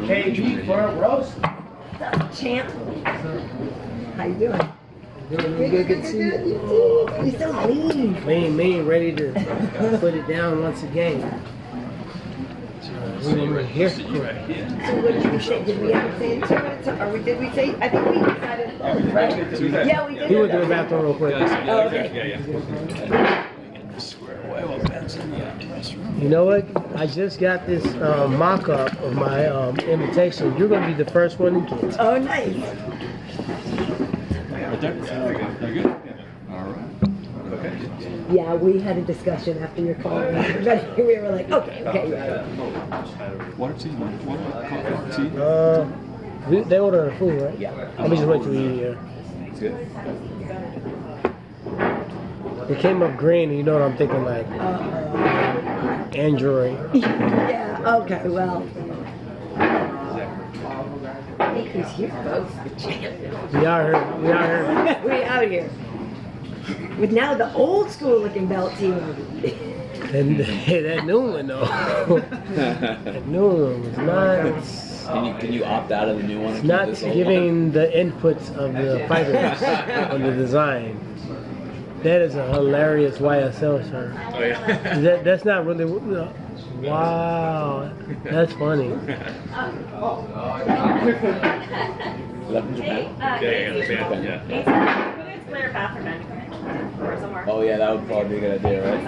KB for roast. Champ. How you doing? Doing good to see you. You're so lean. Mean, ready to put it down once again. We're here. So what did we say? Did we ever say 2 minutes? Or did we say? I think we decided. Right? Yeah, we did. He went to the bathroom real quick. Oh, okay. You know what? I just got this mock-up of my invitation. You're going to be the first one to get. Oh, nice. Yeah, we had a discussion after your call. We were like, okay, yeah. Water tea? They order food, right? Yeah. Let me just wait till we eat here. It's good. It came up green, and you know what I'm thinking, like Android. Yeah, okay, well. He's here, folks. We out here. We out here. With now the old school looking belt team. And that new one though. That new one was not. Can you opt out of the new one? It's not giving the inputs of the fighters on the design. That is a hilarious YSL shirt. Oh yeah. That's not really. Wow, that's funny. Oh yeah, that would probably be a good idea, right?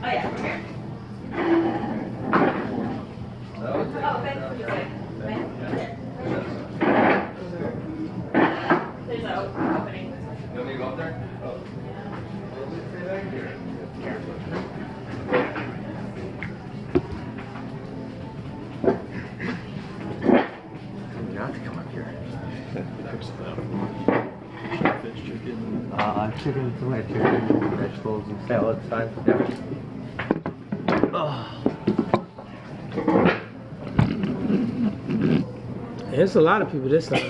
Oh yeah. There's an opening. You want me to go up there? You have to come up here. Chicken, tomato chicken, vegetables and salad time for dinner. There's a lot of people this time.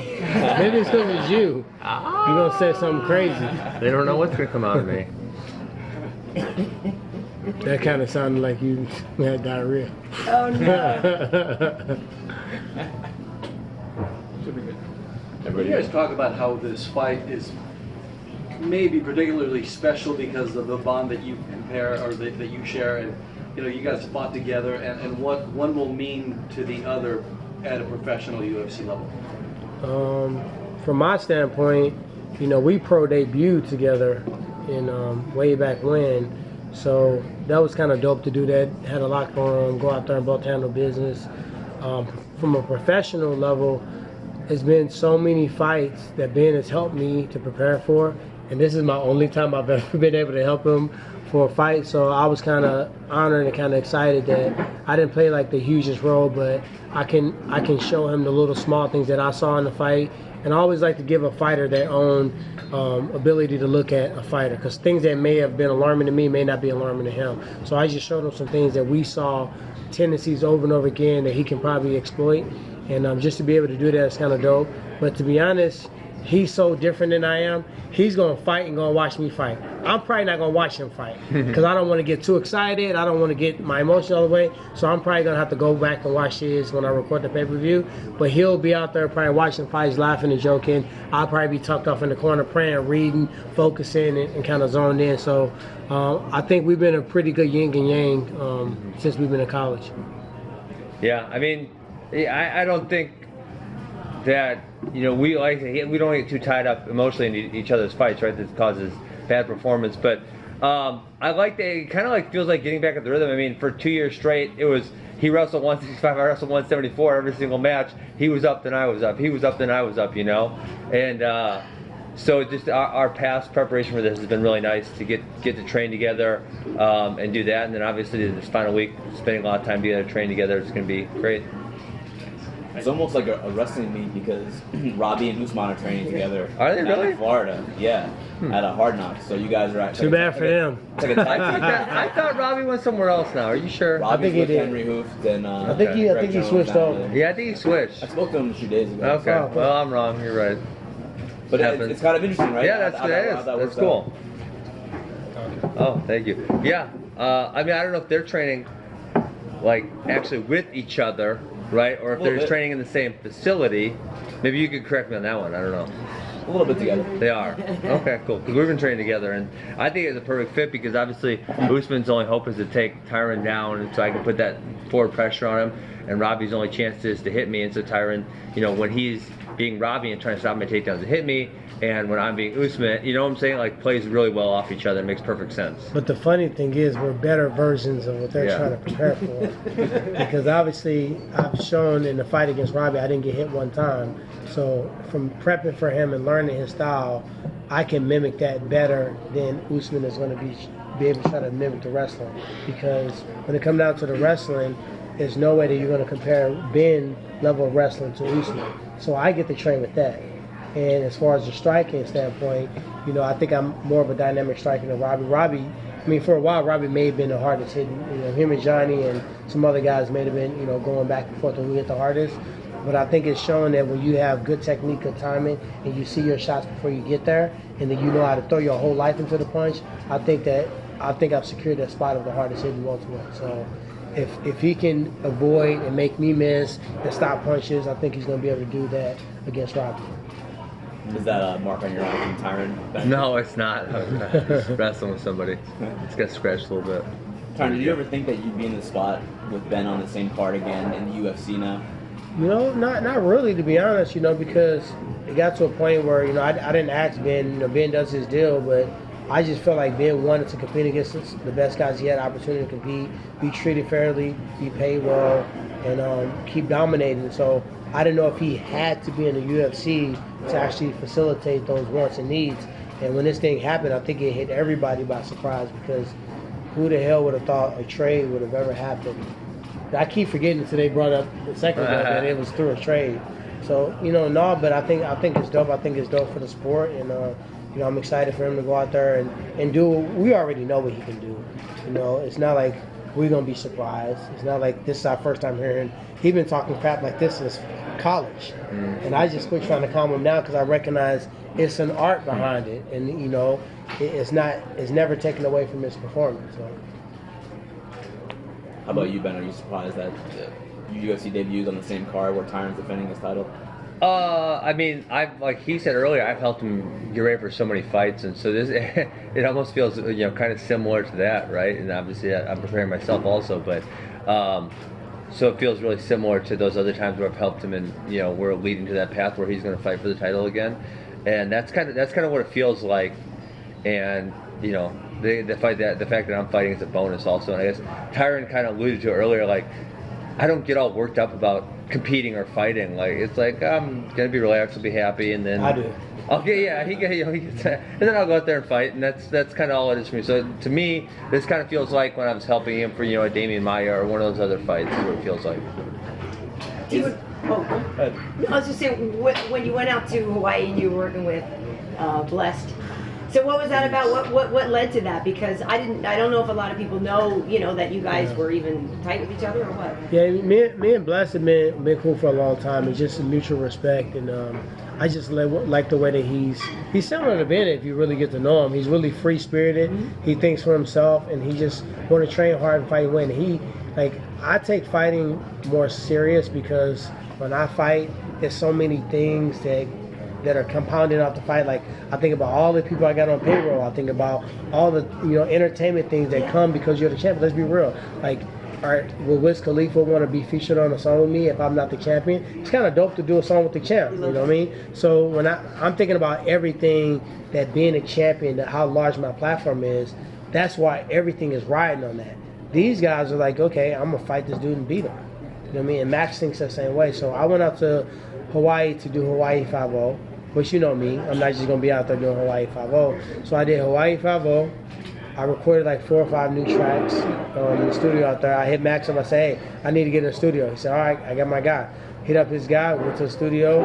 Maybe it's because it's you. You're gonna say something crazy. They don't know what's gonna come out of me. That kind of sounded like you had diarrhea. Oh no. You guys talk about how this fight is maybe particularly special because of the bond that you compare or that you share, and you guys fought together, and what one will mean to the other at a professional UFC level. From my standpoint, we pro debuted together in way back when, so that was kind of dope to do that. Had a lot going on, go out there and both handle business. From a professional level, it's been so many fights that Ben has helped me to prepare for, and this is my only time I've ever been able to help him for a fight. So I was kind of honored and kind of excited that I didn't play like the hugest role, but I can show him the little small things that I saw in the fight. And I always like to give a fighter their own ability to look at a fighter, because things that may have been alarming to me may not be alarming to him. So I just showed him some things that we saw, tendencies over and over again that he can probably exploit. And just to be able to do that is kind of dope. But to be honest, he's so different than I am. He's going to fight and going to watch me fight. I'm probably not going to watch him fight because I don't want to get too excited. I don't want to get my emotions all the way. So I'm probably going to have to go back and watch his when I record the pay-per-view. But he'll be out there probably watching fights, laughing and joking. I'll probably be tucked off in the corner praying, reading, focusing, and kind of zoned in. So I think we've been a pretty good yin and yang since we've been in college. Yeah, I mean, I don't think that we don't get too tied up emotionally in each other's fights, right? That causes bad performance. But I like that. It kind of like feels like getting back at the rhythm. I mean, for 2 years straight, it was he wrestled 165, I wrestled 174 every single match. He was up, then I was up. He was up, then I was up. And so just our past preparation for this has been really nice to get to train together and do that. And then obviously this final week, spending a lot of time together, training together, it's going to be great. It's almost like a wrestling meet because Robbie and Usman are training together. Are they really? In Florida, yeah, at a Hard Knocks. So you guys are actually Too bad for them. It's like a tag team. I thought Robbie went somewhere else now. Are you sure? Robbie's I think he with did. Henry Hooft and I think he switched over. Yeah, I think he switched. I spoke to him a few days ago. Okay, well I'm wrong. You're right. But it's kind of interesting, right? Yeah, that's cool. Oh, thank you. Yeah, I mean I don't know if they're training like actually with each other, right? Or if Little they're bit. training in the same facility. Maybe you could correct me on that one. I don't know. A little bit together. They are. Okay, cool. Because we've been training together, and I think it's a perfect fit because obviously Usman's only hope is to take Tyron down, and so I can put that forward pressure on him. And Robbie's only chance is to hit me, and so Tyron, you know, when he's being Robbie and trying to stop my takedowns to hit me, and when I'm being Usman, you know what I'm saying? Like plays really well off each other. It makes perfect sense. But the funny thing is, we're better versions of what they're Yeah. trying to prepare for. Because obviously, I've shown in the fight against Robbie, I didn't get hit one time. So from prepping for him and learning his style, I can mimic that better than Usman is going to be able to try to mimic the wrestling. Because when it comes down to the wrestling, there's no way that you're going to compare Ben level of wrestling to Usman. So I get to train with that. And as far as the striking standpoint, you know, I think I'm more of a dynamic striker than Robbie. Robbie, I mean, for a while, Robbie may have been the hardest hitting. You know, him and Johnny and some other guys may have been, you know, going back and forth on who hit the hardest. But I think it's showing that when you have good technique, good timing, and you see your shots before you get there, and then you know how to throw your whole life into the punch, I think I've secured that spot of the hardest hitting welterweight. So if he can avoid and make me miss and stop punches, I think he's going to be able to do that against Robbie. Is that a mark on your eye from Tyron? No, it's not. I'm just wrestling with somebody. It's got scratched a little bit. Tyron, did you ever think that you'd be in the spot with Ben on the same card again in the UFC now? You know, not really, to be honest, you know, because it got to a point where, you know, I didn't ask Ben, you know, Ben does his deal, but I just felt like Ben wanted to compete against the best guys he had the opportunity to compete, be treated fairly, be paid well, and keep dominating. So I didn't know if he had to be in the UFC to actually facilitate those wants and needs. And when this thing happened, I think it hit everybody by surprise because who the hell would have thought a trade would have ever happened? I keep forgetting until they brought up the second one that it was through a trade. So, you know, no, but I think it's dope. I think it's dope for the sport, and you know, I'm excited for him to go out there and do. We already know what he can do. You know, it's not like we're gonna be surprised. It's not like this is our first time hearing. He's been talking crap like this since college, and I just quit trying to calm him down because I recognize it's an art behind it, and you know, it's never taken away from his performance. So. How about you, Ben? Are you surprised that UFC debuts on the same card where Tyron's defending his title? I mean, like he said earlier, I've helped him get ready for so many fights, and so this it almost feels, you know, kind of similar to that, right? And obviously, I'm preparing myself also, but so it feels really similar to those other times where I've helped him, and you know, we're leading to that path where he's going to fight for the title again, and that's kind of what it feels like, and you know, the fact that I'm fighting is a bonus also, and I guess Tyron kind of alluded to it earlier, like I don't get all worked up about competing or fighting. Like it's like I'm gonna be relaxed, I'll be happy, and then I do. Okay, yeah, he gets that, and then I'll go out there and fight, and that's kind of all it is for me. So to me, this kind of feels like when I was helping him for, you know, a Damian Maia or one of those other fights. Is what it feels like. I was just saying, when you went out to Hawaii and you were working with Blessed, so what was that about? What led to that? Because I don't know if a lot of people know, you know, that you guys were even tight with each other or what. Yeah, me and Bless have been cool for a long time. It's just a mutual respect, and I just like the way that he's similar to Ben. If you really get to know him, he's really free spirited. He thinks for himself, and he just want to train hard and fight and win. I take fighting more serious because when I fight, there's so many things that are compounding out the fight. Like I think about all the people I got on payroll. I think about all the, you know, entertainment things that come because you're the champion. Let's be real. Like, all right, will Wiz Khalifa want to be featured on a song with me if I'm not the champion? It's kind of dope to do a song with the champ. You know what I mean? So when I'm thinking about everything that being a champion, how large my platform is, that's why everything is riding on that. These guys are like, okay, I'm gonna fight this dude and beat him. You know what I mean? And Max thinks the same way. So I went out to Hawaii to do Hawaii 5-0. Which, you know me, I'm not just going to be out there doing Hawaii 5-0. So I did Hawaii 5-0. I recorded like 4 or 5 new tracks in the studio out there. I hit Max up. I said, hey, I need to get in the studio. He said, all right, I got my guy. Hit up his guy, went to the studio.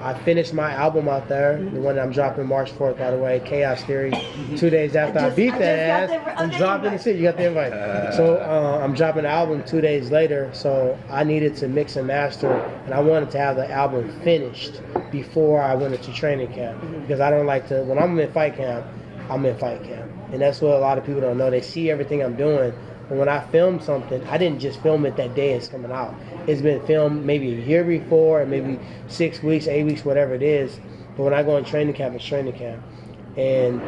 I finished my album out there, the one that I'm dropping March 4th, by the way, Chaos Theory. 2 days after I beat that ass, I'm dropping the shit. You got the invite. So I'm dropping the album 2 days later, so I needed to mix and master, and I wanted to have the album finished before I went into training camp, because I don't like to, when I'm in fight camp, I'm in fight camp. And that's what a lot of people don't know. They see everything I'm doing, But when I film something, I didn't just film it that day it's coming out. It's been filmed maybe a year before, maybe 6 weeks, 8 weeks, whatever it is. But when I go in training camp, it's training camp. And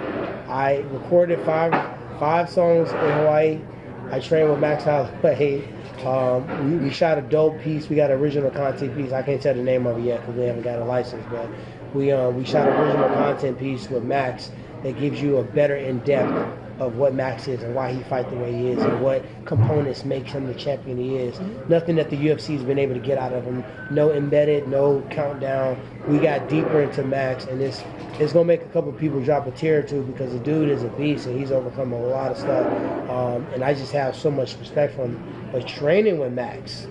I recorded five songs in Hawaii. I trained with Max Holloway. We shot a dope piece. We got an original content piece. I can't tell the name of it yet because we haven't got a license. But we shot an original content piece with Max that gives you a better in-depth of what Max is and why he fights the way he is and what components makes him the champion he is. Nothing that the UFC has been able to get out of him. No embedded, no countdown. We got deeper into Max, and it's going to make a couple people drop a tear or two because the dude is a beast and he's overcome a lot of stuff. And I just have so much respect for him. But training with Max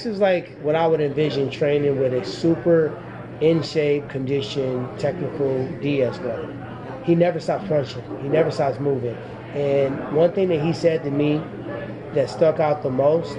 is like what I would envision training with a super in-shape, conditioned, technical Diaz brother. He never stops punching. He never stops moving. And one thing that he said to me that stuck out the most,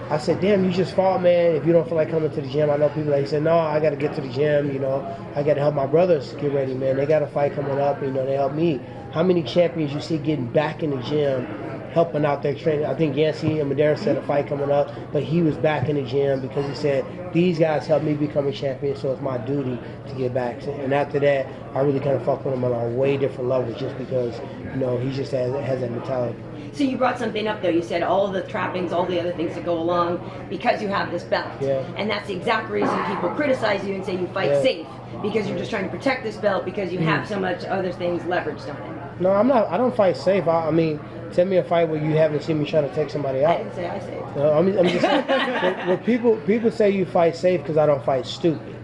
I said, damn, you just fought, man. If you don't feel like coming to the gym, I know people that he said, no, I got to get to the gym. You know, I got to help my brothers get ready, man. They got a fight coming up. You know, they help me. How many champions you see getting back in the gym, helping out their training? I think Yancy and Madera said a fight coming up, but he was back in the gym because he said, these guys helped me become a champion, so it's my duty to get back. And after that, I really kind of fuck with him on a way different level just because, you know, he just has that mentality. So you brought something up, though. You said all the trappings, all the other things that go along because you have this belt. Yeah. And that's the exact reason people criticize you and say you fight safe because you're just trying to protect this belt because you have so much other things leveraged on it. No, I'm not. I don't fight safe. I mean, tell me a fight where you haven't seen me trying to take somebody out. I didn't say I saved. No, I'm just saying, when people say you fight safe because I don't fight stupid.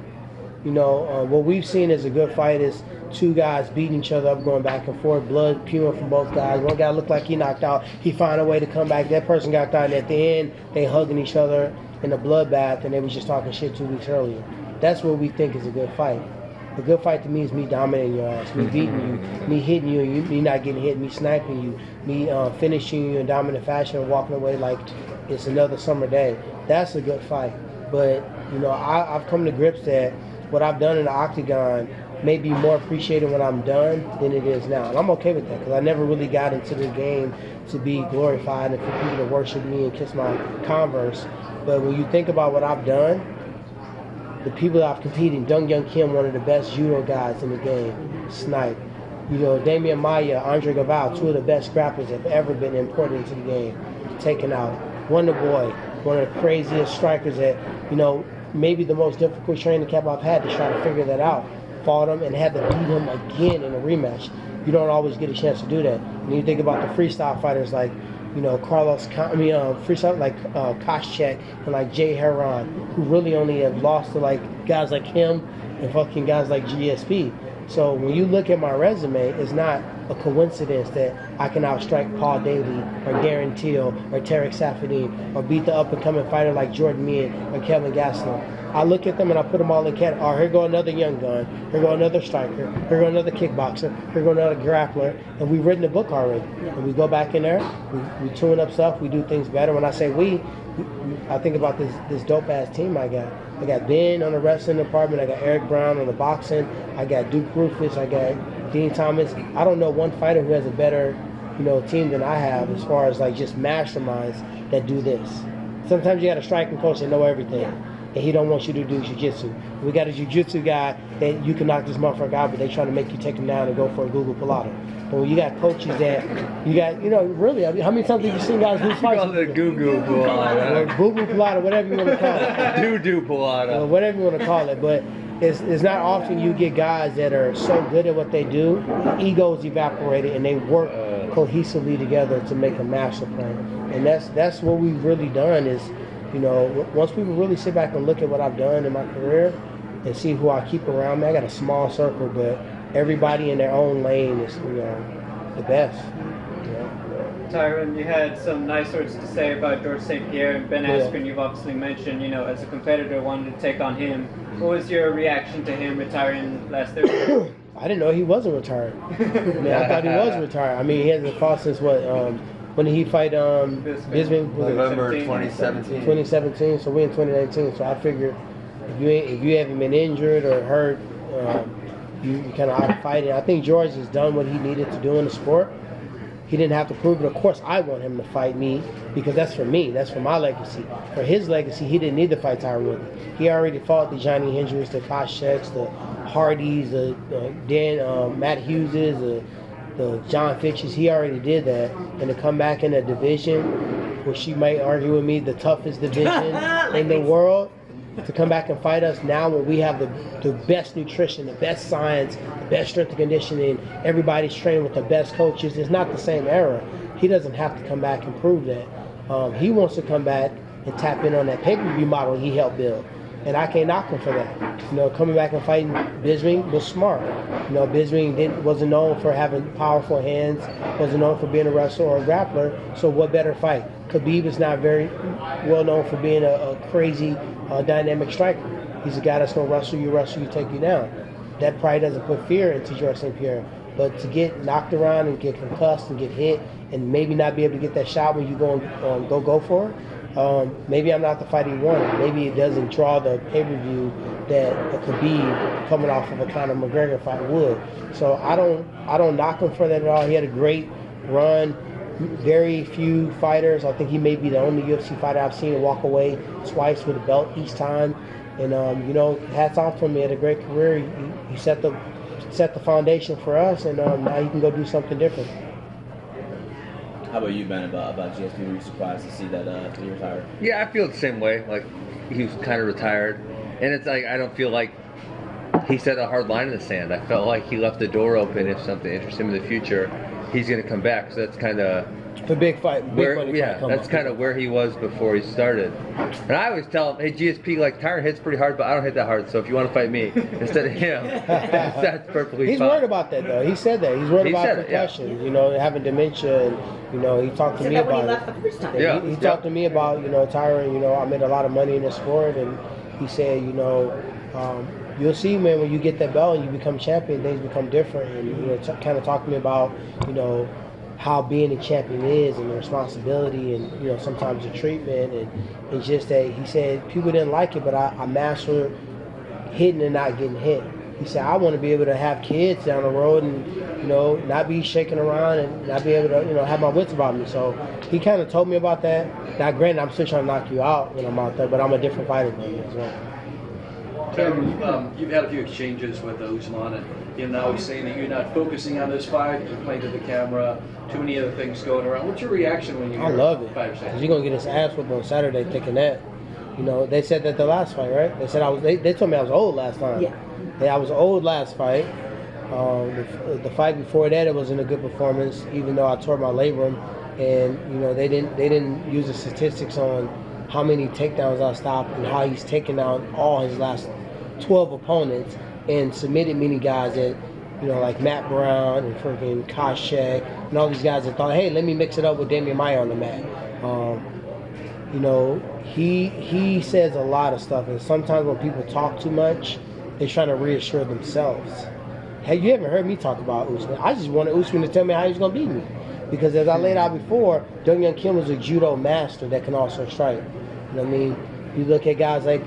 You know, what we've seen as a good fight is two guys beating each other up, going back and forth, blood spewing from both guys. One guy looked like he knocked out. He found a way to come back. That person got out, and at the end, they hugging each other in a bloodbath, and they was just talking shit 2 weeks earlier. That's what we think is a good fight. A good fight to me is me dominating your ass, me beating you, me hitting you, and me not getting hit, me sniping you, me finishing you in dominant fashion and walking away like it's another summer day. That's a good fight. But, you know, I've come to grips that what I've done in the octagon may be more appreciated when I'm done than it is now. And I'm okay with that because I never really got into the game to be glorified and for people to worship me and kiss my Converse. But when you think about what I've done, the people that I've competed, Dong Young Kim, one of the best judo guys in the game, snipe. You know, Damian Maia, Andre Galvao, two of the best grapplers that have ever been imported into the game, taken out. Wonder Boy, one of the craziest strikers that, you know, maybe the most difficult training camp I've had to try to figure that out. Fought him and had to beat him again in a rematch. You don't always get a chance to do that. When you think about the freestyle fighters like, you know, freestyle like Koscheck and like Jay Heron, who really only have lost to like guys like him and fucking guys like GSP. So when you look at my resume, it's not a coincidence that I can outstrike Paul Daly or Darren Till or Tarek Safadine or beat the up-and-coming fighter like Jordan Meehan or Kevin Gastelum. I look at them and I put them all in category. Oh, here go another young gun. Here go another striker. Here go another kickboxer. Here go another grappler. And we've written the book already. And we go back in there. We tune up stuff. We do things better. When I say we, I think about this dope-ass team I got. I got Ben on the wrestling department. I got Eric Brown on the boxing. I got Duke Rufus. I got Dean Thomas. I don't know one fighter who has a better, you know, team than I have as far as like just masterminds that do this. Sometimes you got a striking coach that know everything. And he don't want you to do jiu-jitsu. We got a jiu-jitsu guy that you can knock this motherfucker out, but they trying to make you take him down and go for a Google Pilata. But when you got coaches that, you got, you know, really, I mean, how many times have you seen guys lose fights? Call it Goo-Goo Pilata. Or Boo-Boo Pilata, whatever you want to call it. Doo-Doo Pilata. Whatever you want to call it. But it's not often you get guys that are so good at what they do, egos evaporated, and they work cohesively together to make a master plan. And that's what we've really done is, you know, once people really sit back and look at what I've done in my career and see who I keep around me, I got a small circle, but everybody in their own lane is, you know, the best. You know? Tyron, you had some nice words to say about George St. Pierre and Ben Askren. You've obviously mentioned, you know, as a competitor, wanted to take on him. What was your reaction to him retiring last Thursday? I didn't know he wasn't retired. I thought he was retired. I mean, he hasn't fought since what? When did he fight Bisman? November 2017. 2017, so we're in 2019. So I figured if you haven't been injured or hurt, you kind of out of fighting. I think George has done what he needed to do in the sport. He didn't have to prove it. Of course, I want him to fight me because that's for me. That's for my legacy. For his legacy, he didn't need to fight Tyron Woodley. He already fought the Johnny Hendricks, the Koscheck's, the Hardys, the Matt Hugheses, the John Fitches. He already did that. And to come back in a division, where she might argue with me, the toughest division in the world, to come back and fight us now when we have the best nutrition, the best science, the best strength and conditioning, everybody's training with the best coaches. It's not the same era. He doesn't have to come back and prove that. He wants to come back and tap in on that pay-per-view model he helped build. And I can't knock him for that. You know, coming back and fighting Bisping was smart. You know, Bisping wasn't known for having powerful hands, wasn't known for being a wrestler or a grappler, so what better fight? Khabib is not very well known for being a crazy, dynamic striker. He's a guy that's going to wrestle you, take you down. That probably doesn't put fear into Georges St. Pierre. But to get knocked around and get concussed and get hit and maybe not be able to get that shot when you go for it, maybe I'm not the fight he wanted. Maybe it doesn't draw the pay-per-view that a Khabib coming off of a Conor McGregor fight would. So I don't knock him for that at all. He had a great run. Very few fighters. I think he may be the only UFC fighter I've seen walk away twice with a belt each time. And you know, hats off to him. He had a great career. He set the foundation for us, and now he can go do something different. How about you, Ben, about GSP? Were you surprised to see that he retired? Yeah, I feel the same way. Like, he was kind of retired. And it's like, I don't feel like he set a hard line in the sand. I felt like he left the door open. If something interests him in the future, he's going to come back. So that's kind of the big fight. That's kind of where he was before he started. And I always tell him, hey, GSP, like, Tyron hits pretty hard, but I don't hit that hard. So if you want to fight me instead of him, that's perfectly fine. He's worried about that, though. He said that. He's worried about concussion, you know, having dementia. And, you know, he talked to me about when he left the first time. Yeah, he talked to me about, you know, Tyron, you know, I made a lot of money in the sport. And he said, you know, you'll see, man, when you get that belt and you become champion, things become different. And, you know, kind of talk to me about, you know, how being a champion is and the responsibility and, you know, sometimes the treatment. And it's just that he said people didn't like it, but I mastered hitting and not getting hit. He said, I want to be able to have kids down the road and, you know, not be shaking around and not be able to, you know, have my wits about me. So he kind of told me about that. Now, granted, I'm still trying to knock you out when I'm out there, but I'm a different fighter than you as well. Tim, you've had a few exchanges with Usman, and you know, now he's saying that you're not focusing on this fight, you're playing to the camera, too many other things going around. What's your reaction when you hear I love it. 5 Because you're going to get his ass whooped on Saturday thinking that. You know, they said that the last fight, right? They said they told me I was old last time. Yeah. I was old last fight. The fight before that, it wasn't a good performance, even though I tore my labrum. And, you know, they didn't use the statistics on how many takedowns I stopped and how he's taken out all his last 12 opponents and submitted many guys that, you know, like Matt Brown and freaking Koscheck and all these guys that thought, hey, let me mix it up with Damian Maia on the mat. You know, he says a lot of stuff, and sometimes when people talk too much, they're trying to reassure themselves. Hey, you haven't heard me talk about Usman. I just wanted Usman to tell me how he's going to beat me. Because as I laid out before, Dong Young Kim was a judo master that can also strike. You know what I mean? You look at guys like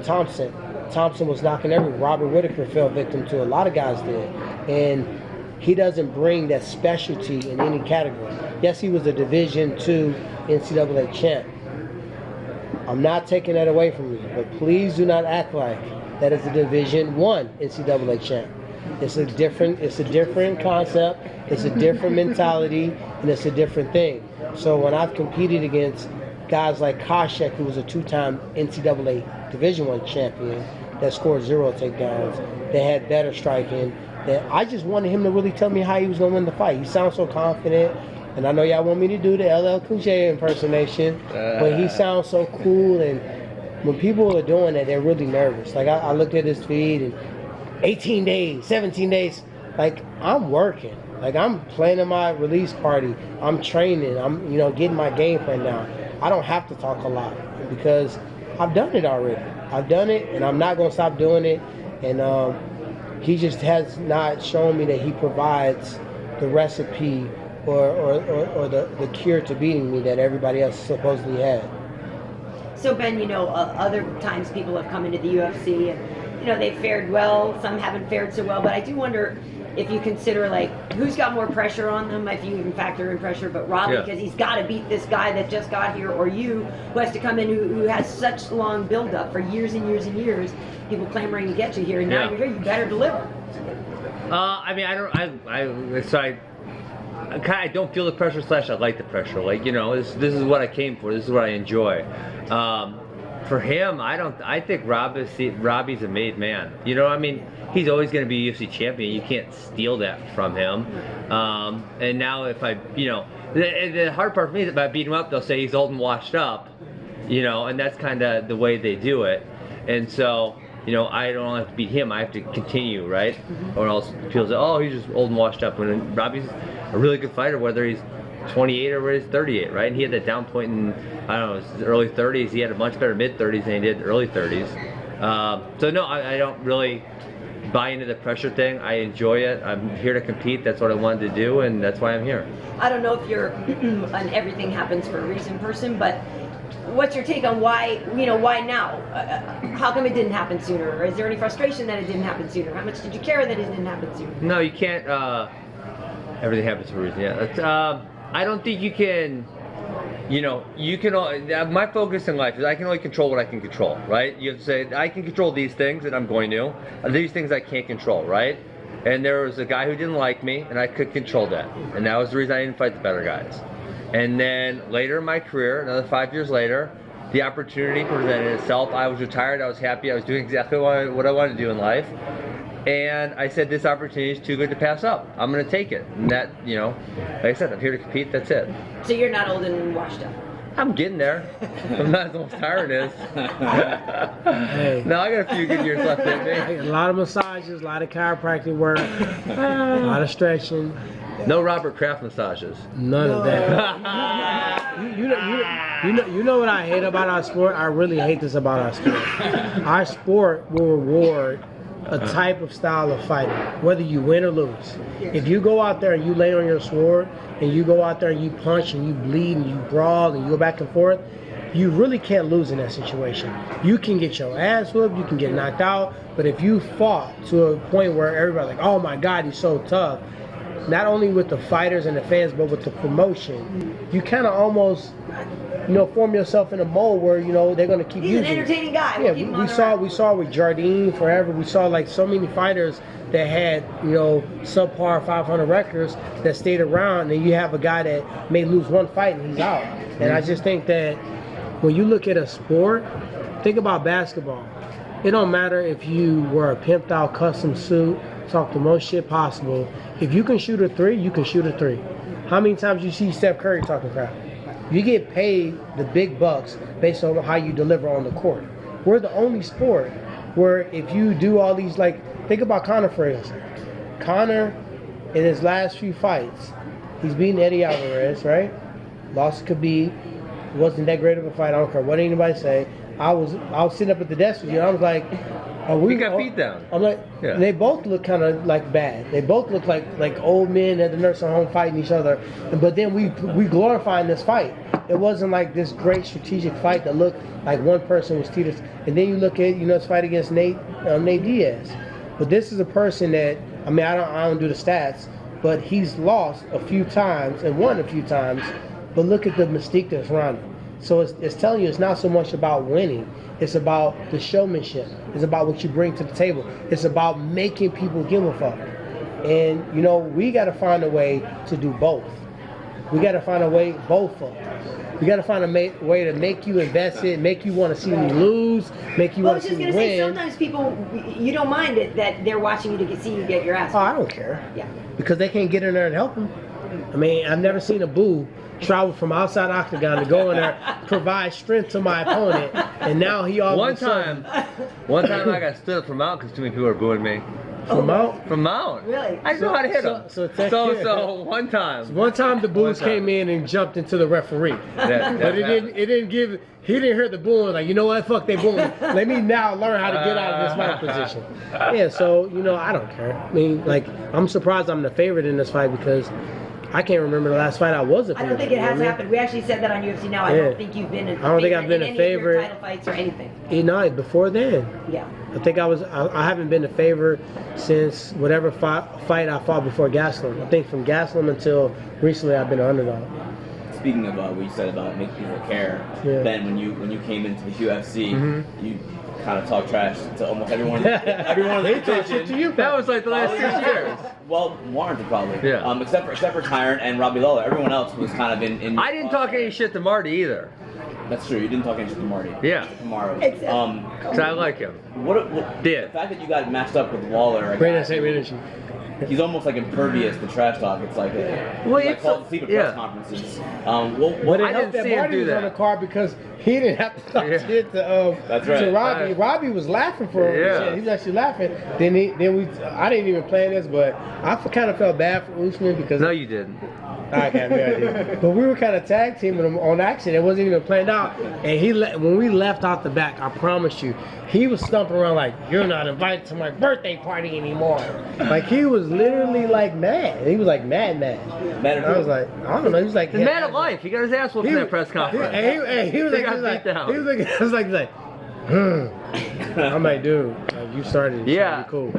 Thompson. Thompson was knocking everyone. Robert Whittaker fell victim to a lot of guys did. And he doesn't bring that specialty in any category. Yes, he was a Division II NCAA champ. I'm not taking that away from you, but please do not act like that is a Division I NCAA champ. It's a different concept, it's a different mentality, and it's a different thing. So when I've competed against guys like Koscheck, who was a 2-time NCAA Division I champion, that scored 0 takedowns, that had better striking, that I just wanted him to really tell me how he was going to win the fight. He sounds so confident, and I know y'all want me to do the LL Cool J impersonation, but he sounds so cool, and when people are doing that, they're really nervous. Like, I looked at his feed, and 18 days, 17 days, like, I'm working. Like, I'm planning my release party. I'm training. I'm, you know, getting my game plan down. I don't have to talk a lot because I've done it already. I've done it, and I'm not going to stop doing it. And he just has not shown me that he provides the recipe or the cure to beating me that everybody else supposedly had. So, Ben, you know, other times people have come into the UFC and, you know, they've fared well. Some haven't fared so well. But I do wonder, if you consider like who's got more pressure on them, if you even factor in pressure, but Robbie, Yeah. because he's got to beat this guy that just got here, or you, who has to come in, who has such long build up for years and years and years, people clamoring to get you here, and now Yeah. you're here, you better deliver. I mean, I don't feel the pressure / I like the pressure. Like, you know, this is what I came for. This is what I enjoy. For him, I think Robbie's a made man. You know, I mean, he's always going to be a UFC champion. You can't steal that from him. And now if I, you know, the hard part for me is if I beat him up, they'll say he's old and washed up. You know, and that's kind of the way they do it. And so, you know, I don't have to beat him. I have to continue, right? Or else people say, oh, he's just old and washed up. When Robbie's a really good fighter, whether he's 28 or whether he's 38, right? And he had that down point in, I don't know, his early 30s. He had a much better mid-30s than he did early 30s. So no, I don't really buy into the pressure thing. I enjoy it. I'm here to compete. That's what I wanted to do, and that's why I'm here. I don't know if you're an everything happens for a reason person, but what's your take on why now? How come it didn't happen sooner? Or is there any frustration that it didn't happen sooner? How much did you care that it didn't happen sooner? No, you can't. Everything happens for a reason. Yeah. I don't think you can. You know, you can. My focus in life is I can only control what I can control, right? You have to say I can control these things, and I'm going to. These things I can't control, right? And there was a guy who didn't like me, and I could control that, and that was the reason I didn't fight the better guys. And then later in my career, another 5 years later, the opportunity presented itself. I was retired. I was happy. I was doing exactly what I wanted to do in life. And I said, this opportunity is too good to pass up. I'm going to take it. And that, you know, like I said, I'm here to compete. That's it. So you're not old and washed up. I'm getting there. I'm not as old as Tyron is. Hey. No, I got a few good years left in me. A lot of massages, a lot of chiropractic work, a lot of stretching. No Robert Kraft massages. None of that. You know what I hate about our sport? I really hate this about our sport. Our sport will reward a type of style of fighting, whether you win or lose. If you go out there and you lay on your sword, and you go out there and you punch and you bleed and you brawl and you go back and forth, you really can't lose in that situation. You can get your ass whooped, you can get knocked out, but if you fought to a point where everybody's like, oh my God, he's so tough, not only with the fighters and the fans, but with the promotion, you kind of almost, you know, form yourself in a mold where, you know, they're going to keep He's using an entertaining guy. Yeah, We'll keep him on we saw with Jardine forever. We saw like so many fighters that had, you know, subpar 500 records that stayed around, and you have a guy that may lose one fight and he's out. And I just think that when you look at a sport, think about basketball. It don't matter if you wear a pimped out custom suit, talk the most shit possible. If you can shoot a three, you can shoot a three. How many times you see Steph Curry talking crap? You get paid the big bucks based on how you deliver on the court. We're the only sport where if you do all these, like, think about Conor for instance. Conor, in his last few fights, he's beaten Eddie Alvarez, right? Lost to Khabib. Wasn't that great of a fight. I don't care what anybody say. I was sitting up at the desk with you. I was like, He got beat down. I'm like, Yeah. They both look kind of like bad. They both look like old men at the nursing home fighting each other. But then we glorifying this fight. It wasn't like this great strategic fight that looked like one person was teeters. And then you look at, you know, his fight against Nate Diaz. But this is a person that, I mean, I don't do the stats, but he's lost a few times and won a few times. But look at the mystique that's around him. So it's telling you it's not so much about winning. It's about the showmanship. It's about what you bring to the table. It's about making people give a fuck. And, you know, we got to find a way to do both. We got to find a way, both of them. We got to find a way to make you invested, make you want to see me lose, make you Well, I want was to see just me going to say, win. sometimes people, you don't mind it that they're watching you to see you get your ass Oh, I don't care. Yeah. Because they can't get in there and help them. I mean, I've never seen a boo travel from outside octagon to go in there, provide strength to my opponent, and now he all One of a sudden time I got stood up from out because too many people were booing me. from out. From out. Really? I know how to hit them. So One time. One time the boos One time. came in and jumped into the referee. That But it happened. didn't give. He didn't hear the booing. Like, you know what? Fuck, they booing. Let me now learn how to get out of this fight position. Yeah. So, you know, I don't care. I mean, like, I'm surprised I'm the favorite in this fight because I can't remember the last fight I was a I favorite. don't think it has you know what I mean? happened. We actually said that on UFC Now. I Yeah. don't think you've been a I don't think I've been in a any of your favorite. title fights or anything. No, before then. Yeah. I think I haven't been a favorite since whatever fight I fought before Gaslam. I think from Gaslam until recently I've been an underdog. Speaking of what you said about making people care, Yeah. Ben, when you came into the UFC, you kind of talk trash to almost everyone. Everyone in the They talk shit to division. you. That was like the last 6 years. Well, warranted probably. Yeah. Except for Tyron and Robbie Lawler, everyone else was kind of in. I didn't talk any shit to Marty either. That's true. You didn't talk any shit to Marty. Yeah. Tomorrow. Except- Cause I like him. What Did. the fact that you got matched up with Lawler? Bring that same energy. He's almost like impervious to trash talk. It's like Well, like it's called sleep at yeah. press conferences. But it I helped didn't that see him Marty do was on that. the card because he didn't have to talk Yeah. shit to That's right. to Robbie. Right. Robbie was laughing for him. Yeah. Shit. He was actually laughing. I didn't even plan this, but I kind of felt bad for Usman because No, you didn't. I got no idea. But we were kind of tag teaming him on action. It wasn't even planned out. And when we left out the back, I promise you, he was stumping around like, "You're not invited to my birthday party anymore." Like he was literally like mad. He was like mad. Mad at I was who? like, I don't know. He was like, The man of life. He got his ass whooped in that press conference. He was He got like, beat down. he was like, I was like, I'm like, dude, like, you started. Yeah. Cool.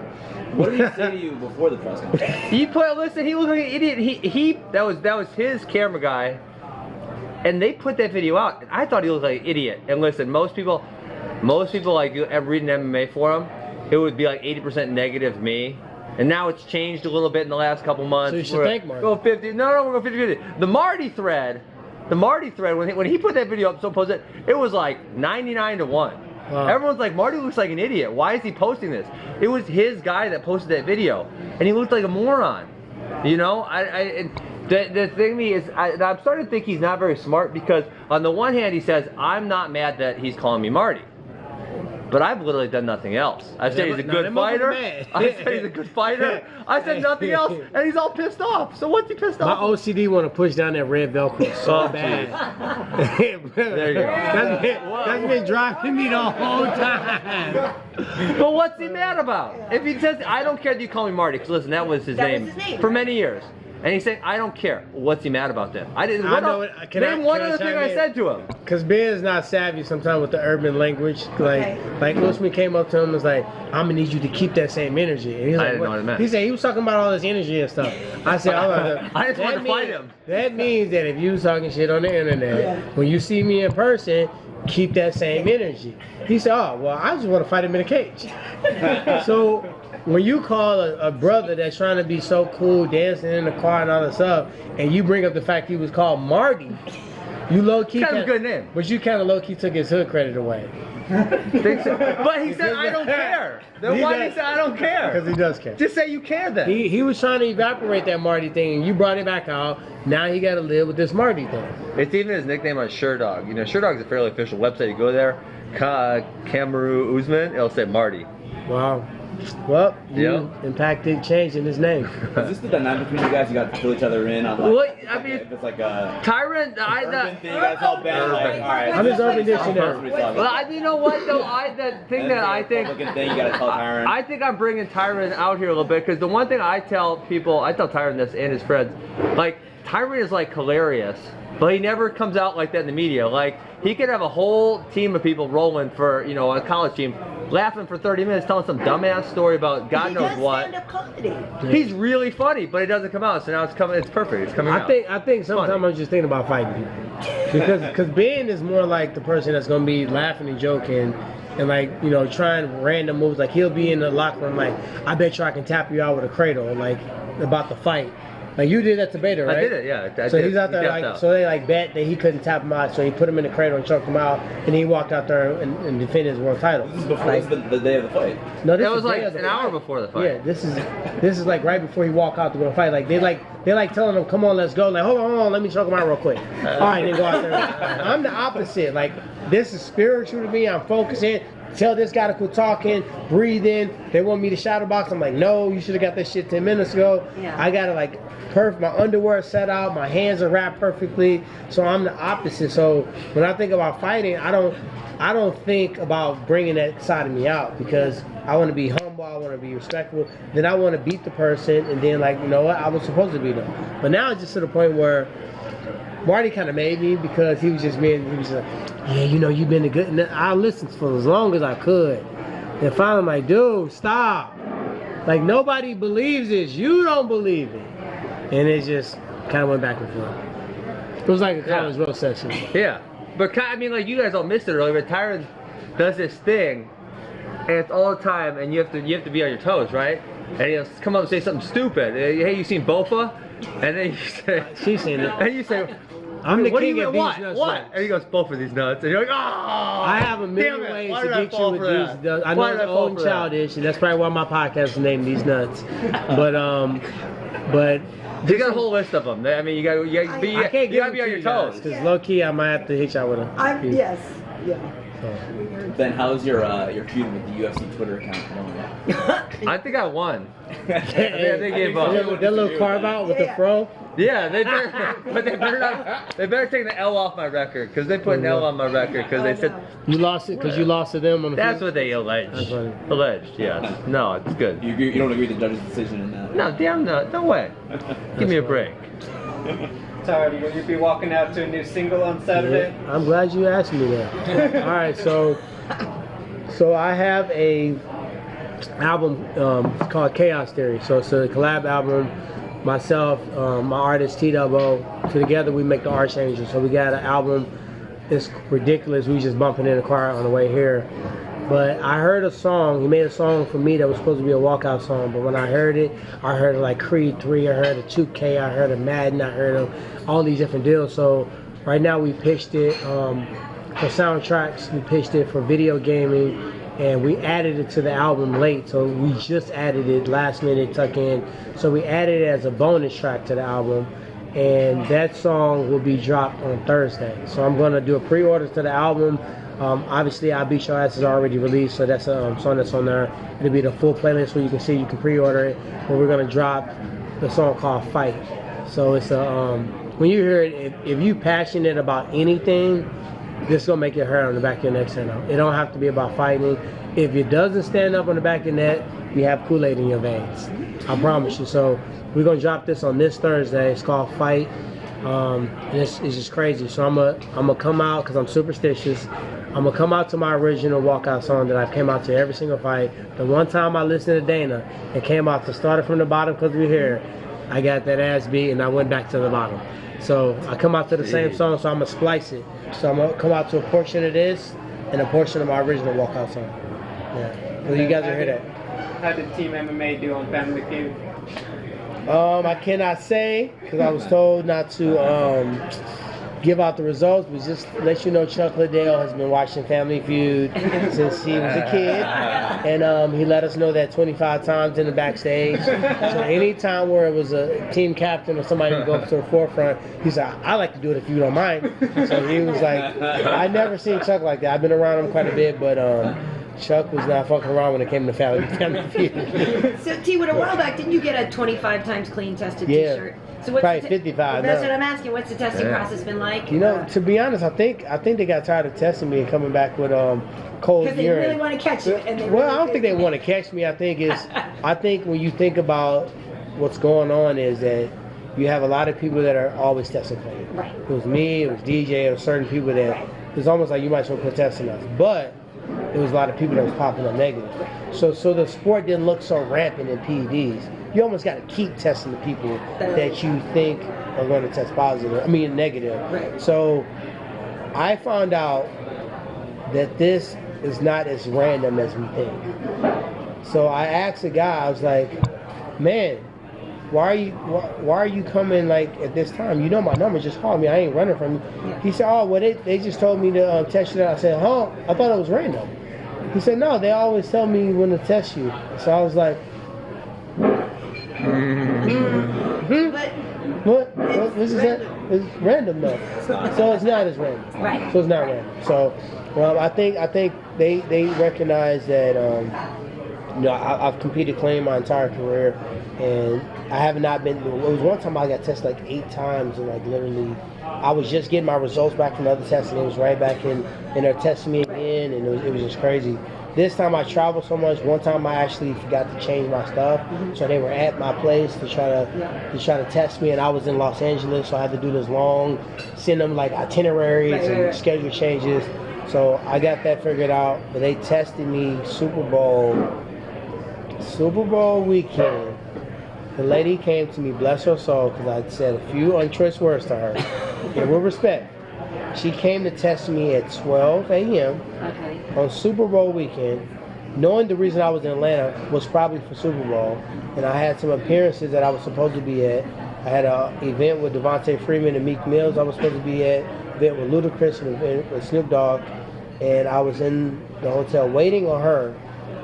What did he say to you before the press conference? Listen, he looked like an idiot. That was his camera guy, and they put that video out, and I thought he looked like an idiot. And listen, most people like you ever read an MMA forum, it would be like 80% negative me. And now it's changed a little bit in the last couple months. So you should We're thank Marty. Go 50. No, we're going 50-50. The Marty thread, when he put that video up, so posted, it was like 99-1. Wow. Everyone's like, Marty looks like an idiot. Why is he posting this? It was his guy that posted that video, and he looked like a moron. You know, the thing to me is, I'm starting to think he's not very smart because on the one hand he says, I'm not mad that he's calling me Marty. But I've literally done nothing else. I've said he's a good fighter. I said he's a good fighter. I said nothing else, and he's all pissed off. So what's he pissed My off? OCD want to push down that red Velcro so Oh, bad. There you go. That's been driving me the whole time. But what's he mad about? If he says, I don't care that you call me Marty, because listen, that was his name for many years. And he's saying, I don't care. What's he mad about then? Name one other thing I said to him. Because Ben is not savvy sometimes with the urban language. Like Usman came up to him and was like, I'm going to need you to keep that same energy. And he's like, I didn't know what it meant. He said he was talking about all this energy and stuff. I said, I just wanted to fight him. That means that if you was talking shit on the internet, when you see me in person, keep that same energy. He said, oh, well, I just want to fight him in a cage. So when you call a brother that's trying to be so cool, dancing in the car and all this stuff, and you bring up the fact he was called Marty, you low-key Kind of a good name. But you kind of low-key took his hood credit away. But he said, I don't care. Then why did he say, I don't care? Because he does care. Just say you care then. He was trying to evaporate that Marty thing, and you brought it back out. Now he got to live with this Marty thing. It's even his nickname on SureDog. You know, SureDog's a fairly official website. You go there, Kamaru Usman, it'll say Marty. Wow. Well, you impacted change in his name. Is this the dynamic between you guys? You got to fill each other in on Well, I mean, if it's like a Tyron, urban thing, you guys all bad. Like, all right, I'm his urban dictionary. well, you know what though? The thing that I think, Looking thing, you gotta tell Tyron. I think I'm bringing Tyron out here a little bit because the one thing I tell people, I tell Tyron this and his friends, like Tyron is like hilarious, but he never comes out like that in the media. Like he could have a whole team of people rolling for, you know, a college team, laughing for 30 minutes, telling some dumbass story about God knows what. Stand-up comedy. He's really funny, but it doesn't come out. So now it's coming. It's perfect. It's coming out. I think sometimes I'm just thinking about fighting people because Ben is more like the person that's gonna be laughing and joking. And like, you know, trying random moves. Like he'll be in the locker room like, I bet you I can tap you out with a cradle, like about the fight. Like you did that to Bader, right? I did it, yeah. So he's out there like, so they like bet that he couldn't tap him out, so he put him in the cradle and choked him out, and he walked out there and defended his world title. This is before the day of the fight. No, this That was is like the day of the an hour fight. before the fight. Yeah, this is like right before he walked out to go fight. Like they like telling him, come on, let's go. Like hold on, let me choke him out real quick. All right, then go out there. I'm the opposite. Like this is spiritual to me. I'm focusing. Tell this guy to quit talking, breathe in. They want me to shadow box. I'm like, no, you should have got that shit 10 minutes ago. Yeah. I gotta like my underwear is set out, my hands are wrapped perfectly. So I'm the opposite. So when I think about fighting, I don't think about bringing that side of me out because I want to be humble. humble. I want to be respectful. Then I want to beat the person, and then like, you know what? I was supposed to beat them. But now it's just to the point where Marty kind of made me, because he was just like, yeah, you know, you've been a good. And I listened for as long as I could. And finally, I'm like, dude, stop. Like, nobody believes this. You don't believe it. And it just kind of went back and forth. It was like a college roast session. Yeah. But I mean, like, you guys all missed it earlier, but Tyron does this thing, and it's all the time, and you have to be on your toes, right? And he'll come up and say something stupid. Hey, you seen Bofa? And then you say, She's seen it. and you say, I'm the what do king you of mean, these nuts. what? And he goes, both of these nuts. And you're like, oh! I have a million damn it. ways Why to did I get you fall with for these that? nuts. I Why know did I it's fall old and for that? childish, and that's probably why my podcast is named These Nuts. But You got a whole list of them. I mean, you got to I can't be give on your toes. because low key I might have to hit y'all with a. Yes. Yeah. Ben, how's your feud with the UFC Twitter account going? I think I won. They gave up. That little carve out with the fro. Yeah, they better, but they better not. They better take the L off my record, because they put an L on my record because they said You lost it because you lost to them on the. that's what they alleged. That's funny. Alleged, yeah. No, it's good. You don't agree with the judge's decision in that? No, damn no, no way. Give me a break. Tyron, will you be walking out to a new single on Saturday? Yeah, I'm glad you asked me that. All right, so I have a album it's called Chaos Theory. So it's a collab album. Myself, my artist T-Double, together we make the Archangel. So we got an album. It's ridiculous. We just bumping in the car on the way here. But I heard a song. He made a song for me that was supposed to be a walkout song. But when I heard it like Creed 3. I heard of 2K. I heard of Madden. I heard of all these different deals. So right now we pitched it for soundtracks. We pitched it for video gaming. And we added it to the album late, so we just added it last minute, tuck in. So we added it as a bonus track to the album, and that song will be dropped on Thursday. So I'm gonna do a pre-order to the album. Obviously, I Beat Your Ass is already released, so that's a song that's on there. It'll be the full playlist where you can pre-order it. But we're gonna drop the song called Fight. So it's a when you hear it, if you passionate about anything, this is gonna make your hair on the back of your neck stand up. It don't have to be about fighting. If it doesn't stand up on the back of your neck, you have Kool-Aid in your veins. I promise you. So we're gonna drop this on this Thursday. It's called Fight. And it's just crazy. So I'm gonna come out because I'm superstitious. I'm gonna come out to my original walkout song that I came out to every single fight. The one time I listened to Dana, it came out to start it from the bottom because we're here. I got that ass beat and I went back to the bottom. So I come out to the same song, so I'm gonna splice it. So I'm gonna come out to a portion of this and a portion of my original walkout song. Yeah. So you guys will hear that. How did Team MMA do on Family Feud? I cannot say because I was told not to give out the results, but just let you know Chuck Liddell has been watching Family Feud since he was a kid, and he let us know that 25 times in the backstage. So anytime where it was a team captain or somebody to go up to the forefront, he said, "I like to do it if you don't mind." So he was like, I never seen Chuck like that. I've been around him quite a bit, but Chuck was not fucking around when it came to Family Feud. So T, with a while back, didn't you get a 25 times clean tested T-shirt? So what's probably the 55 well, that's now. what I'm asking. What's the testing process been like? You know, to be honest, I think they got tired of testing me and coming back with cold Because they urine. really want to catch you. And they Well, really I don't think they want to catch me. I think when you think about what's going on is that you have a lot of people that are always testing for you. Right. It was me, it was DJ, it was certain people that it's almost like you might as well quit testing us. But there was a lot of people that was popping up negative. So the sport didn't look so rampant in PEDs. You almost got to keep testing the people that you think are going to test negative. Right. So I found out that this is not as random as we think. So I asked the guy, I was like, "Man, why are you coming like at this time? You know my number, just call me. I ain't running from you." He said, "Oh, well they just told me to test you." I said, "Huh? I thought it was random." He said, "No, they always tell me when to test you." So I was like, What is that? It's random though. So it's not as random. Right. So it's not random. So I think they recognize that I've competed clean my entire career, and I have not been. It was one time I got tested like 8 times, and like literally, I was just getting my results back from the other tests, and it was right back in there testing me again, and it was just crazy. This time I traveled so much. One time I actually forgot to change my stuff, so they were at my place to try to test me, and I was in Los Angeles, so I had to do this long, send them like itineraries and schedule changes. So I got that figured out, but they tested me Super Bowl weekend. The lady came to me, bless her soul, because I said a few unchoice words to her, and with respect. She came to test me at 12 a.m. on Super Bowl weekend, knowing the reason I was in Atlanta was probably for Super Bowl, and I had some appearances that I was supposed to be at. I had an event with Devontae Freeman and Meek Mills I was supposed to be at, event with Ludacris and event with Snoop Dogg, and I was in the hotel waiting on her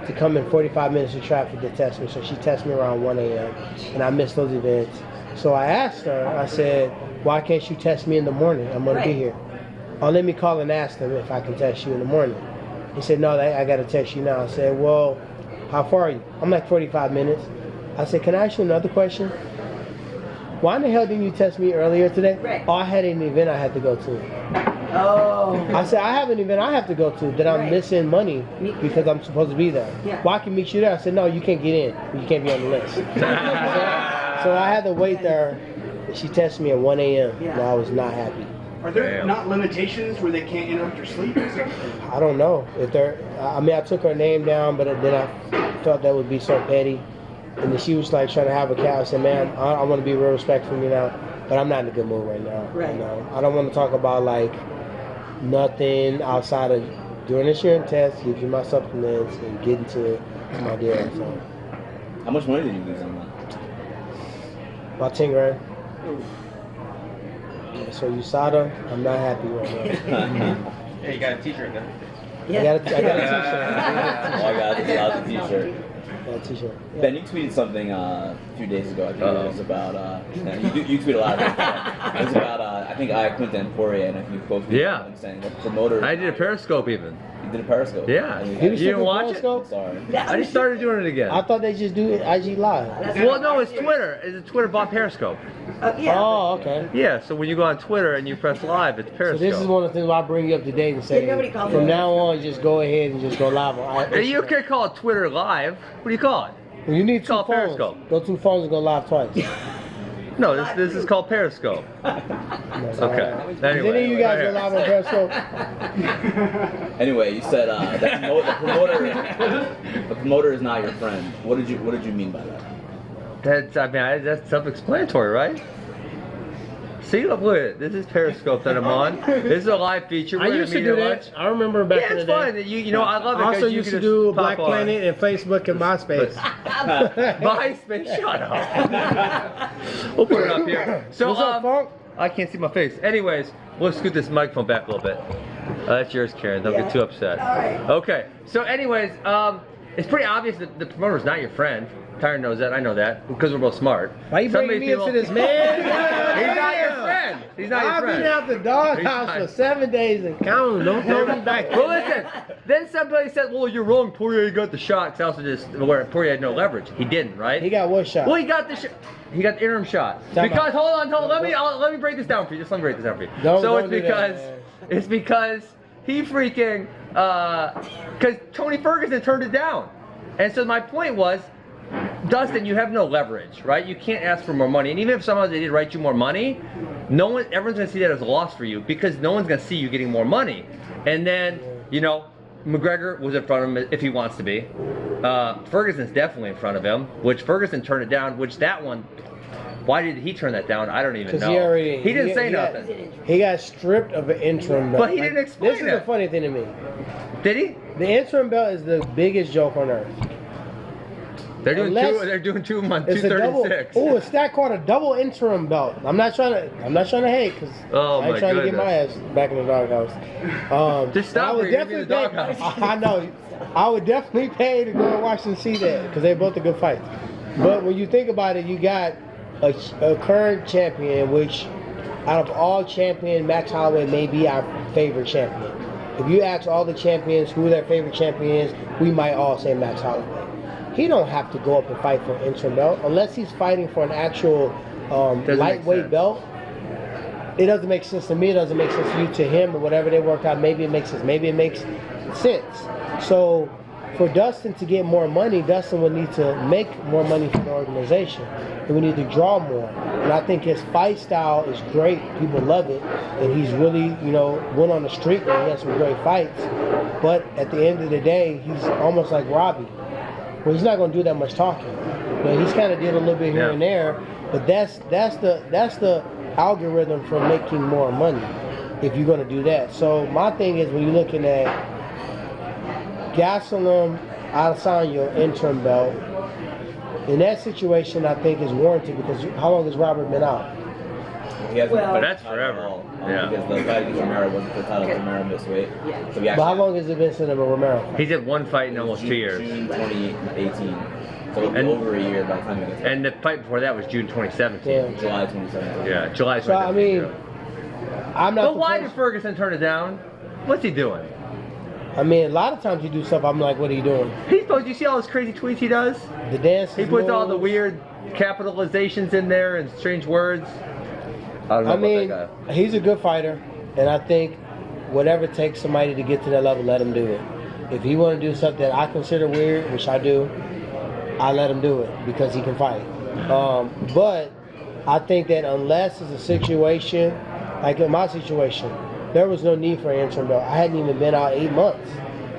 to come in 45 minutes of traffic to test me. So she tested me around 1 a.m. and I missed those events. So I asked her, I said, why can't you test me in the morning? I'm going to be here. Oh, let me call and ask them if I can test you in the morning. He said, no, I got to text you now. I said, well, how far are you? I'm like 45 minutes. I said, can I ask you another question? Why in the hell didn't you test me earlier today? Right. Oh, I had an event I had to go to. Oh. I said, I have an event I have to go to that I'm missing money because I'm supposed to be there. Yeah. Well, I can meet you there. I said, no, you can't get in. You can't be on the list. So I had to wait there. She tested me at 1 a.m. and I was not happy. Are there not limitations where they can't interrupt your sleep? I don't know if they're. I mean, I took her name down, but then I felt that would be so petty. And then she was like trying to have a cat. I said, "Man, I want to be real respectful of you now, but I'm not in a good mood right now. Right. You know, I don't want to talk about like nothing outside of doing this urine test, giving my supplements, and getting to my deal." So, How much money did you lose on that? about 10 grand. Yeah, so USADA, I'm not happy right now. Yeah, you got a t-shirt then. I got a t-shirt. Oh my God, this is a t-shirt. Got a t-shirt. Yeah. Ben, you tweeted something a few days ago. I think it was about. You tweet a lot of things. It was about I think Quinta and Poirier, and if you posted something saying the promoter. I did a Periscope even. You did a Periscope. Yeah. You didn't watch Periscope? it? Sorry. I just started doing it again. I thought they just do IG Live. Well, no, it's Twitter. It's Twitter bought Periscope. Oh, okay. Yeah, so when you go on Twitter and you press live, it's So Periscope. this is one of the things where I bring you up to date and say, nobody calls from it. now on, just go ahead and just go live on. You can't call it Twitter live. What do you call it? Well, you need two called phones. Periscope. Go two phones and go live twice. No, this is called Periscope. Okay. Did any of you guys go live on Periscope? Anyway, you said the promoter is not your friend. What did you mean by that? That's self-explanatory, right? See, look at it. This is Periscope that I'm on. This is a live feature. I used to do that. I remember back in the day. Yeah, it's fun. You know, I love it. I also you used can to do just Black pop on. Planet and Facebook and MySpace. MySpace, shut up. We'll put it up here. So, What's up, Funk? I can't see my face. Anyways, we'll scoot this microphone back a little bit. That's yours, Karen. Don't get too upset. All right. Okay. So, anyways, it's pretty obvious that the promoter's not your friend. Tyron knows that. I know that because we're both smart. Why you bringing me into this, man? He's not your friend. He's not your I've friend. been out the doghouse for 7 days and counting. Don't throw me back. Well, listen. Then somebody said, "Well, you're wrong. Poirier got the shot." It's also just where Poirier had no leverage. He didn't, right? He got what shot? Well, he got the He got the interim shot. Time Because out. hold on. Let me break this down for you. Just let me break this down for you. Don't do that, It's because he freaking because Tony Ferguson turned it down, and so my point was, Dustin, you have no leverage, right? You can't ask for more money, and even if somehow they did write you more money, everyone's gonna see that as a loss for you because no one's gonna see you getting more money. And then, you know, McGregor was in front of him if he wants to be. Ferguson's definitely in front of him, which Ferguson turned it down. Which that one, why did he turn that down? I don't even know. He didn't say nothing. He got stripped of an interim belt. But he didn't explain This is it. the funny thing to me. Did he? The interim belt is the biggest joke on earth. They're doing Unless- two. They're doing two a month. It's a double. 236. Oh, it's that called a double interim belt. I'm not trying to hate because Oh, I ain't my trying to get goodness. my ass back in the doghouse. Just stop I would it, you're gonna be in definitely the pay. doghouse. I know. I would definitely pay to go and watch and see that because they're both a good fight. But when you think about it, you got a current champion, which out of all champions, Max Holloway may be our favorite champion. If you ask all the champions who their favorite champion is, we might all say Max Holloway. He don't have to go up and fight for an interim belt unless he's fighting for an actual lightweight belt. It doesn't make sense to me. It doesn't make sense to you, to him, or whatever they work out. Maybe it makes sense. Maybe it makes sense. So for Dustin to get more money, Dustin would need to make more money for the organization. And we need to draw more. And I think his fight style is great. People love it. And he's really, went on a streak where he has some great fights. But at the end of the day, he's almost like Robbie. Well, he's not going to do that much talking. He's kind of did a little bit here and there. But that's the algorithm for making more money if you're going to do that. So my thing is when you're looking at Gastelum, Adesanya, interim belt, in that situation I think is warranted because how long has Robert been out? He hasn't but that's forever. Because the fight against Romero wasn't the title. Romero missed weight. Yeah. So But how long has it been since Romero fight? He's had one fight in almost 2 years. June 2018. So it'll be over a year by the time he gets And the fight before that was June 2017. Yeah. July 2017. Yeah, July 2017. So I mean, I'm not. But why did Ferguson turn it down? What's he doing? I mean, a lot of times you do stuff. I'm like, what are you doing? He's supposed. You see all those crazy tweets he does? The dance. He puts all the weird capitalizations in there and strange words. I don't know I mean, about that guy. he's a good fighter, and I think whatever it takes somebody to get to that level, let him do it. If he want to do something that I consider weird, which I do, I let him do it because he can fight. But I think that unless it's a situation, like in my situation, there was no need for an interim belt. I hadn't even been out 8 months,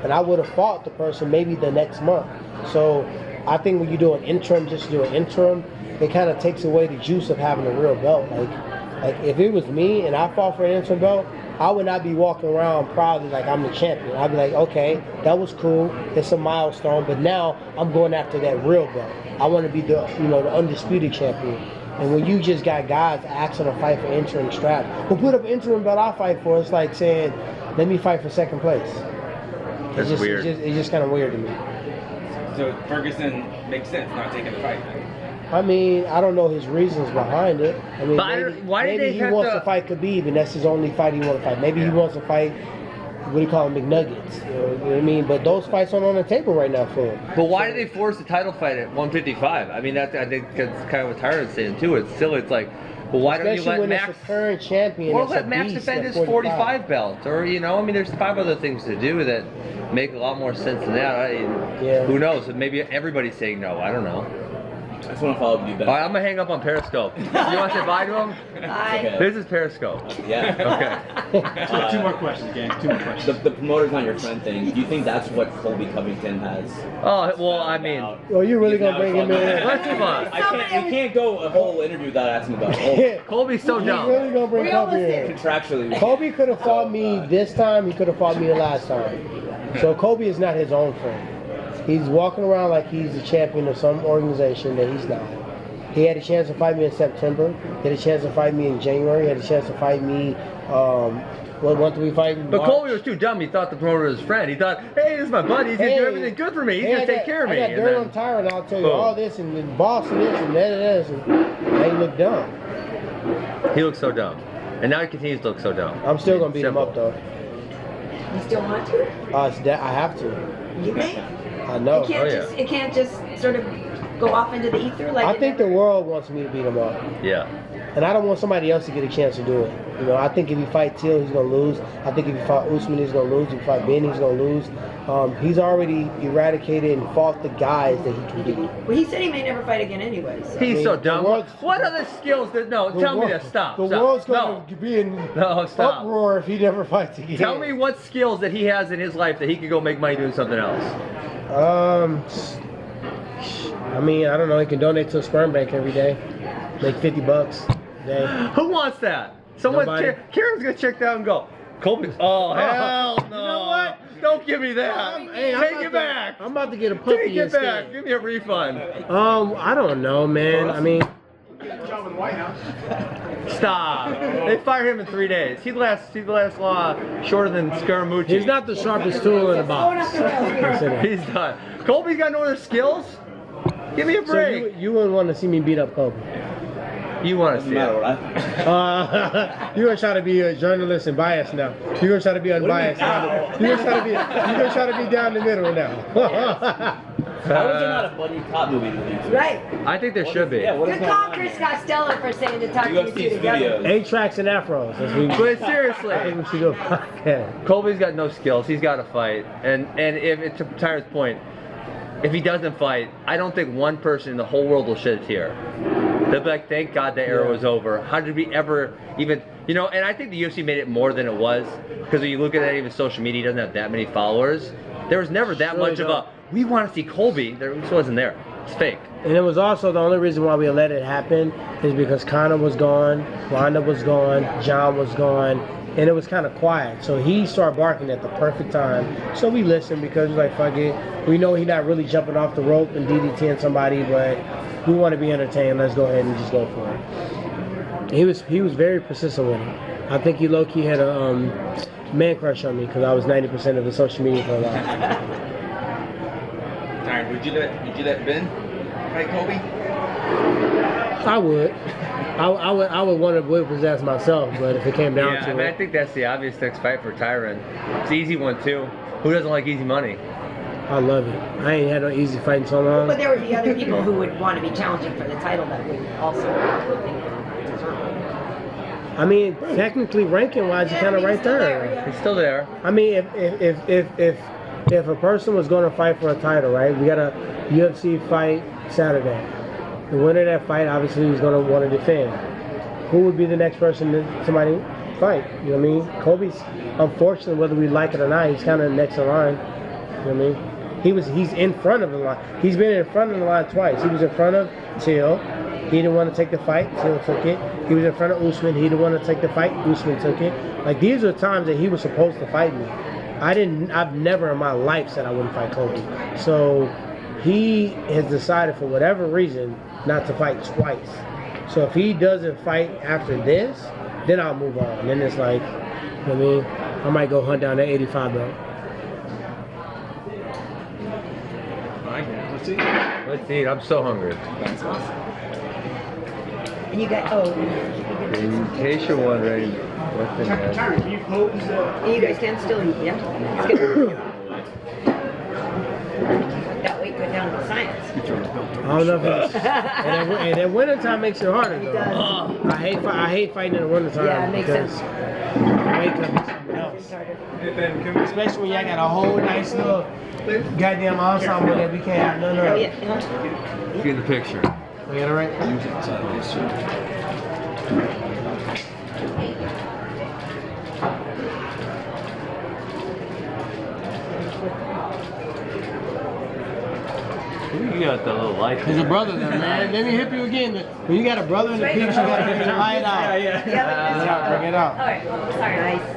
and I would have fought the person maybe the next month. So I think when you do an interim, just do an interim, it kind of takes away the juice of having a real belt. Like if it was me and I fought for an interim belt, I would not be walking around proudly like I'm the champion. I'd be like, okay, that was cool. It's a milestone, but now I'm going after that real belt. I want to be the the undisputed champion. And when you just got guys asking to fight for interim strap, well, put up interim belt I'll fight for. It's like saying, let me fight for second place. That's weird. It's just kind of weird to me. So Ferguson makes sense not taking the fight. I mean, I don't know his reasons behind it. I mean, why did maybe they he have wants to to fight Khabib, and that's his only fight he wants to fight. Maybe he wants to fight, what do you call them, McNuggets. You know what I mean? But those fights aren't on the table right now for him. But why did they force the title fight at 155? I mean, I think that's kind of what Tyron's saying too. It's still, it's like, well, why don't you Especially let when Max? it's a current champion. Or that's let a Max beast defend at his 45 belt, or I mean, there's 5 other things to do that make a lot more sense than that. Who knows? Maybe everybody's saying no. I don't know. I just want to follow up with you, Ben. All right, I'm gonna hang up on Periscope. You want to say bye to him? Bye. Okay. This is Periscope. Yeah. Okay. Two more questions, gang. Two more questions. The promoter's not your friend thing. Do you think that's what Colby Covington has? Oh well, I mean, Well, you really gonna bring him in? let's move on. We can't go a whole interview without asking about Colby. Colby's so You dumb. really gonna bring Kobe in? Contractually. Kobe could have fought me this time. He could have fought me the last time. So Kobe is not his own friend. He's walking around like he's the champion of some organization that he's not. He had a chance to fight me in September. He had a chance to fight me in January. He had a chance to fight me. When did we fight? In But March? Colby was too dumb. He thought the promoter was his friend. He thought, hey, this is my buddy. He's gonna do everything good for me. He's gonna take care of me. I got And dirt then- on Tyron. I'll tell you Boom. all this and the boss and this and that and this. And they look dumb. He looks so dumb, and now he continues to look so dumb. I'm still gonna beat him Simple. up though. You still want to? I have to. You may. I know. It can't just sort of go off into the ether like. I think the world wants me to beat him up. Yeah. And I don't want somebody else to get a chance to do it. I think if you fight Till, he's going to lose. I think if you fight Usman, he's going to lose. If you fight Ben, he's going to lose. He's already eradicated and fought the guys that he can beat. Well, he said he may never fight again anyway. So. He's so dumb. the world's- What other skills? Tell me that. Stop. The stop. world's No. going to be in No, stop. uproar if he never fights again. Tell me what skills that he has in his life that he could go make money doing something else. I mean, I don't know. He can donate to a sperm bank every day. Make $50 a day. Who wants that? Someone, Nobody. Karen's gonna check that out and go, Colby. Oh hell no! You know what? Don't give me that. Hey, I'm Take about it to- back. I'm about to get a puppy Take it instead. back. Give me a refund. I don't know, man. I mean, Job in the White House. Stop. They fired him in 3 days. He lasts law shorter than Scaramucci. he's not the sharpest tool in the box. He's done. Colby's got no other skills. Give me a So break. you wouldn't want to see me beat up Kobe. You want to Doesn't see matter it. what I. You're gonna try to be a journalist and biased now. You're gonna try to be unbiased now. You're gonna try to be down the middle now. How is there not a buddy cop movie with you two? Right. I think there should be. Yeah, what is Good going call, on Chris here? Costello, for saying to talk to you UFC two together. Studios. 8 tracks and afros. That's what we, But I seriously, think we should do a podcast. Colby's got no skills. He's got to fight. And if it's to Tyron's point, if he doesn't fight, I don't think one person in the whole world will shed a tear. They'll be like, thank God the era was over. How did we ever even, you know, and I think the UFC made it more than it was. Because when you look at that, even social media, he doesn't have that many followers. There was never that Really much of don't. a, we want to see Colby. There just wasn't there. It's fake. And it was also the only reason why we let it happen is because Conor was gone, Ronda was gone, John was gone, and it was kind of quiet. So he started barking at the perfect time. So we listened because we're like, fuck it. We know he's not really jumping off the rope and DDTing somebody, but we want to be entertained. Let's go ahead and just go for it. He was very persistent with it. I think he low-key had a man crush on me because I was 90% of the social media for a while. Tyron, would you let Ben fight Colby? I would. I would want to whip his ass myself, but if it came down Yeah, to I mean, I it, think that's the obvious next fight for Tyron. It's an easy one, too. Who doesn't like easy money? I love it. I ain't had no easy fight in so long. But there would be other people who would want to be challenging for the title that would also deserve it. I mean, technically, ranking-wise, you're kind of right there. He's still there. I mean, if a person was going to fight for a title, right? We got a UFC fight Saturday. The winner of that fight, obviously, is going to want to defend. Who would be the next person that somebody fight? You know what I mean? Colby's, unfortunately, whether we like it or not, he's kind of next in line. You know what I mean? He's in front of the line. He's been in front of the line twice. He was in front of Till. He didn't want to take the fight. Till took it. He was in front of Usman. He didn't want to take the fight. Usman took it. Like, these are times that he was supposed to fight me. I've never in my life said I wouldn't fight Colby. So he has decided for whatever reason not to fight twice. So if he doesn't fight after this, then I'll move on. Then it's like, you know what I mean? I might go hunt down that 85 belt. Let's see. Let's eat. I'm so hungry. That's awesome. And you got, In case you're wondering, what's in there? Tyron, can you pose? you guys can still eat, yeah? It's good. That weight cut down to science. I don't know if it's, and that wintertime makes it harder It though. does. I hate fighting in the wintertime. Yeah, it makes because sense. the weight cut is something else. It's harder. Hey Ben, can we? Especially when y'all got a whole nice little goddamn ensemble that we can't have none of. Oh, yeah. Get in the picture. We got it right? You got the little light. There's a brother there, man. Let me hit you again. When you got a brother in the picture, you gotta bring the light out. Yeah, Bring it out. All right. Sorry. Nice.